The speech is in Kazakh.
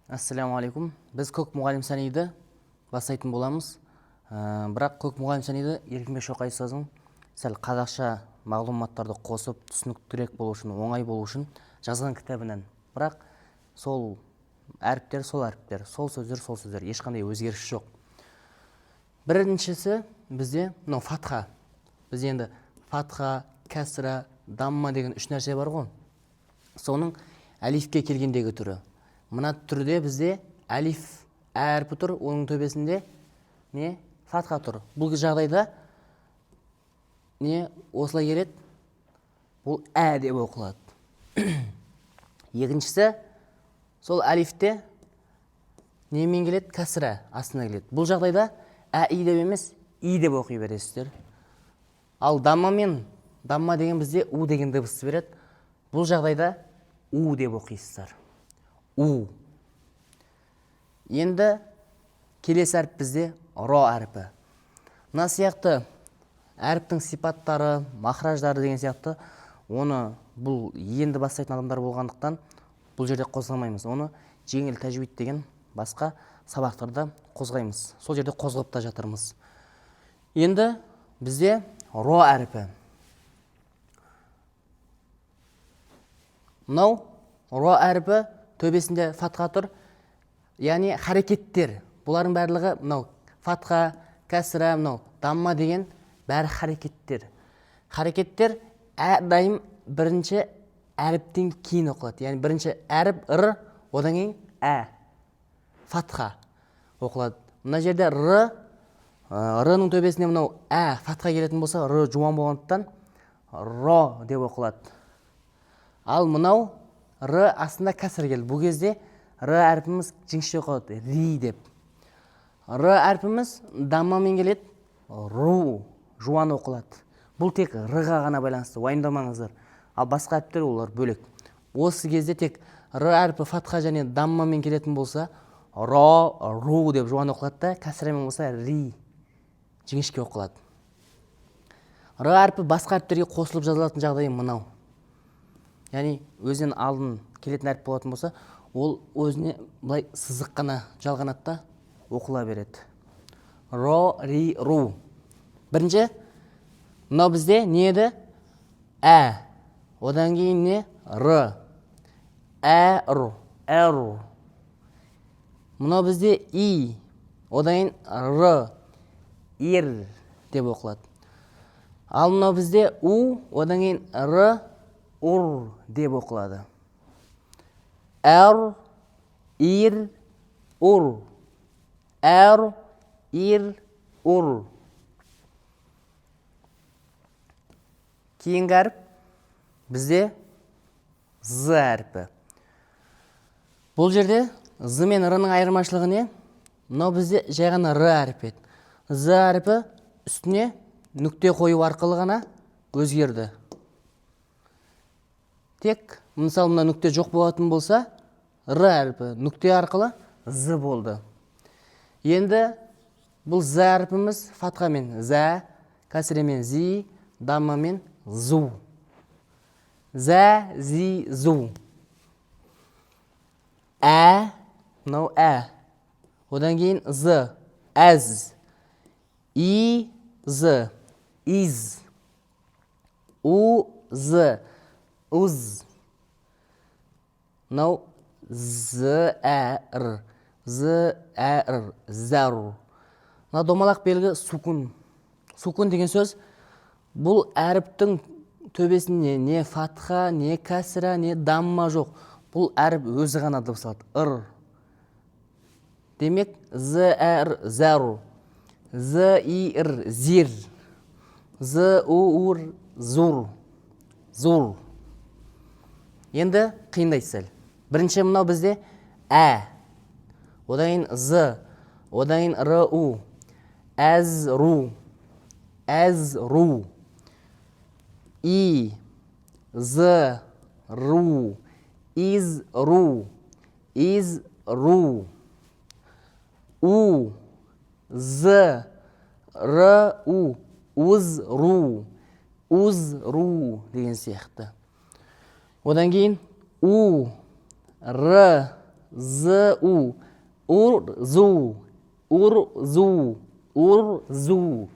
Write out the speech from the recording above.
Ассаламу алейкум. Біз көк мұғалім сәниді бастайтын боламыз. Бірақ көк мұғалім сәниді Еркінбек Шоқай ұстазың сәл қазақша мағлұматтарды қосып, түсініктірек болу үшін, оңай болу үшін жазған кітабынан. Бірақ сол әріптер, сол сөздер, ешқандай өзгеріс жоқ. Біріншісі бізде фатха. Бізде енді фатха, кәсра, дамма деген үш нәрсе бар ғой. Соның әлифке келгендегі түрі. Мына түрде бізде әлиф әрпі тұр, оның төбесінде фатха тұр. Бұл жағдайда осылай келеді, бұл деп оқылады. Екіншісі, сол әлифте немен келеді? Кәсіра астына келеді. Бұл жағдайда и деп емес, и деп оқи бересіздер. Ал дамма деген бізде у деген дыбысты береді. Бұл жағдайда у деп оқисыздар. У. Енді келесі әріп бізде ро әріпі. Мына сияқты әріптің сипаттары, махраждары деген сияқты, оны бұл енді бастайтын адамдар болғандықтан бұл жерде қозғамаймыз. Оны жеңіл тәжвид деген басқа сабақтарда қозғаймыз. Сол жерде қозғап та жатырмыз. Енді бізде ро әріпі. Мынау ро әріпі төбесінде фатха тұр. Яғни харекеттер. Бұлардың барлығы фатха, кәсіра, дамма деген бәрі харекеттер. Харекеттер әрдайым бірінші әріптен кейін оқылады. Яғни бірінші әріп р, одан кейін фатха оқылады. Мына жерде р-ның төбесіне фатха келетін болса, р жуан болғандықтан ро деп оқылады. Ал мынау р астында кәсір келді. Бұл кезде р әрпіміз жіңішке оқылады, ри деп. Р әрпіміз даммамен келеді, ру, жуан оқылады. Бұл тек р-ға ғана байланысты, уайымдамаңыздар. Ал басқа әріптер олар бөлек. Осы кезде тек р әрпі фатха және даммамен келетін болса, ро, ру деп жуан оқылады да, кәсіремен болса ри, жіңішке оқылады. Р әрпі басқа әріптерге қосылып жазылатын жағдайы мынау. Яғни өзінен алдын келетін әріп болатын болса, ол өзіне бұлай сызық қана жалғанатта оқыла береді. Ро, ри, ру. Бірінші, мынау бізде не еді? Одан кейін не? Р. Р. Мынау бізде и. Одан кейін р. Ир деп оқылады. Ал мынау бізде у. Одан кейін р. Ур деп оқылады. Әр, ир, ур. Әр, ир, ур. Кейінгі әріп бізде з әріпі. Бұл жерде з мен р-ның айырмашылығы не? Мынау бізде жай ғана р әріпі еді. З әріпі үстіне нүкте қою арқылы ғана өзгерді. Тек, мысалы, мына нүкте жоқ болатын болса, р әріпі нүкте арқылы з болды. Енді бұл з әріпіміз фатхамен зә, кәсіремен зи, даммамен зу. Зә, зи, зу. Мынау Одан кейін з, әз. И, з, из. У, з, уз. Мынау з-әр, з-әр, зәр. Мына домалақ белгі сукун. Сукун деген сөз, бұл әріптің төбесінде не фатха, не кәсіра, не дамма жоқ. Бұл әріп өзі ғана дыбыс алады. Р. Демек, з-әр, зәр. З-и-р, зир. З-у-ур, зур. Зур. Енді қиындайды сәл. Бірінші мынау бізде Одан кейін з, одан кейін р-у. Әз-ру. Әз-ру. И, з-ру. Из-ру. Из-ру. У, з, р-у. Уз-ру. Уз-ру деген сияқты. Одан кейін у, р, зу, урзу, урзу, урзу.